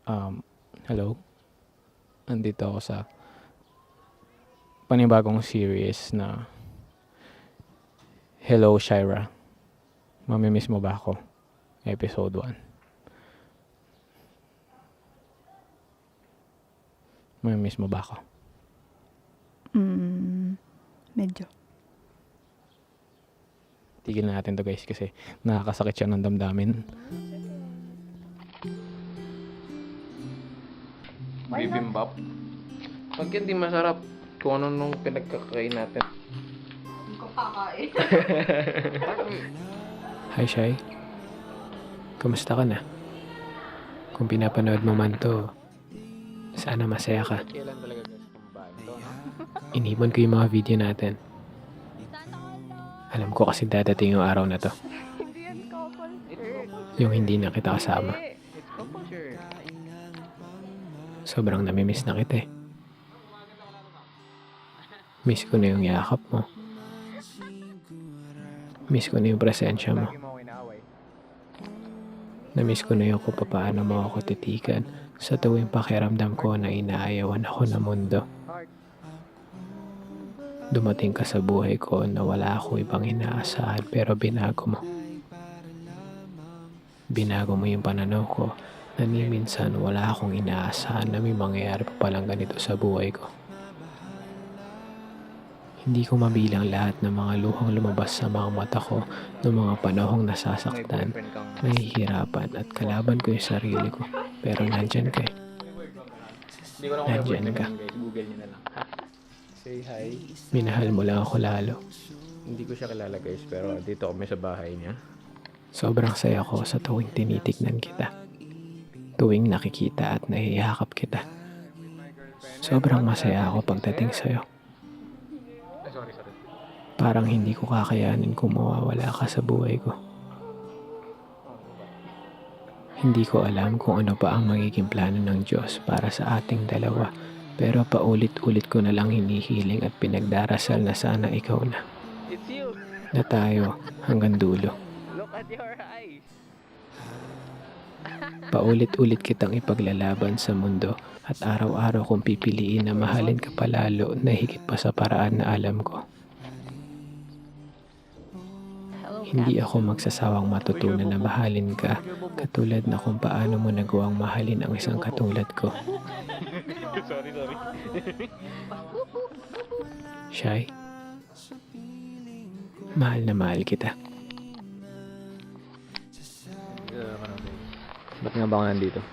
Um, Hello, andito ako sa panibagong series na Hello Shira, mamimiss mo ba ako? Episode 1. Mamimiss mo ba ako? Medyo. Tigil na natin to guys kasi nakakasakit siya ng damdamin. Bibimbap. Pag yan di masarap, kung ano nung pinagkakain natin. Hindi ko kakain. Hi Shai, kamusta ka na? Kung pinapanood mo man to, sana masaya ka. Inipon ko yung mga video natin. Alam ko kasi dadating yung araw na to. Hindi yan couple shirt. Yung hindi na kita kasama. It's couple shirt. Sobrang namimiss na kita eh. Miss ko na yung yakap mo. Miss ko na yung presensya mo. Namiss ko na yung kung paano mo ako titigan sa tuwing pakiramdam ko na inaayawan ako ng mundo. Dumating ka sa buhay ko na wala ako ibang inaasahan pero binago mo. Binago mo yung pananaw ko na ni minsan wala akong inaasahan na may mangyayari pa palang ganito sa buhay ko. Hindi ko mabilang lahat ng mga luhang lumabas sa mga mata ko noong mga panahong nasasaktan, nahihirapan at kalaban ko yung sarili ko. Pero nandyan ka eh. Nandyan ka. Google niyo na lang. Say hi. Minahal mo lang ako lalo. Hindi ko siya kilala guys, pero dito kami sa bahay niya. Sobrang saya ko sa tuwing tinitignan kita. Tuwing nakikita at nahihakap kita. Sobrang masaya ako pagdating sa'yo. Sorry. Parang hindi ko kakayanin kung mawawala ka sa buhay ko. Hindi ko alam kung ano pa ang magiging plano ng Diyos para sa ating dalawa, pero paulit-ulit ko na lang hinihiling at pinagdarasal na sana ikaw na. It's you. Na tayo hanggang dulo. Look at your eyes. Paulit-ulit kitang ipaglalaban sa mundo at araw-araw kong pipiliin na mahalin ka palalo na higit pa sa paraan na alam ko. Hindi ako magsasawang matutunan na mahalin ka katulad na kung paano mo nagawang mahalin ang isang katulad ko. sorry. Shai, mahal na mahal kita. Ba't nga ba ako nandito?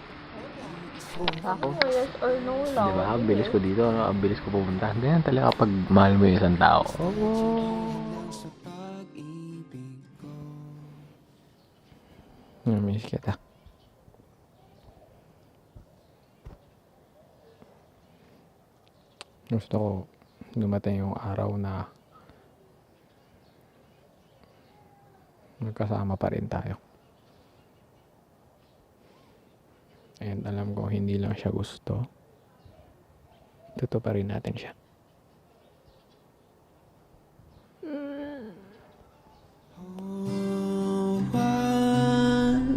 Ako, yes or no lang. Diba? Ang bilis ko dito, no? Ang bilis ko pupunta. Hindi yan talaga pag mahal mo yung isang tao. Namiss kita. Gusto ko dumating yung araw na magkasama pa rin tayo. And alam ko hindi lang siya gusto. Totoo pa rin natin siya.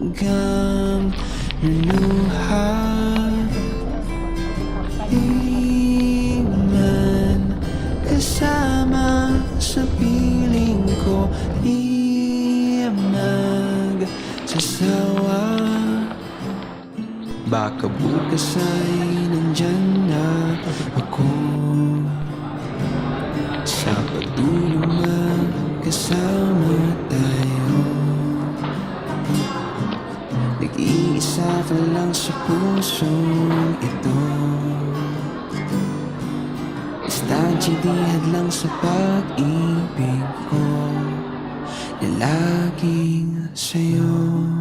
Hanggang naluha di man kasama sa piling ko, di magsasawa. Baka bukas ay nandyan na ako sa patuloy magkasama tayo. Nag-iisa ka lang sa pusong ito. Estadya lang sa pag-ibig ko na laging sa'yo.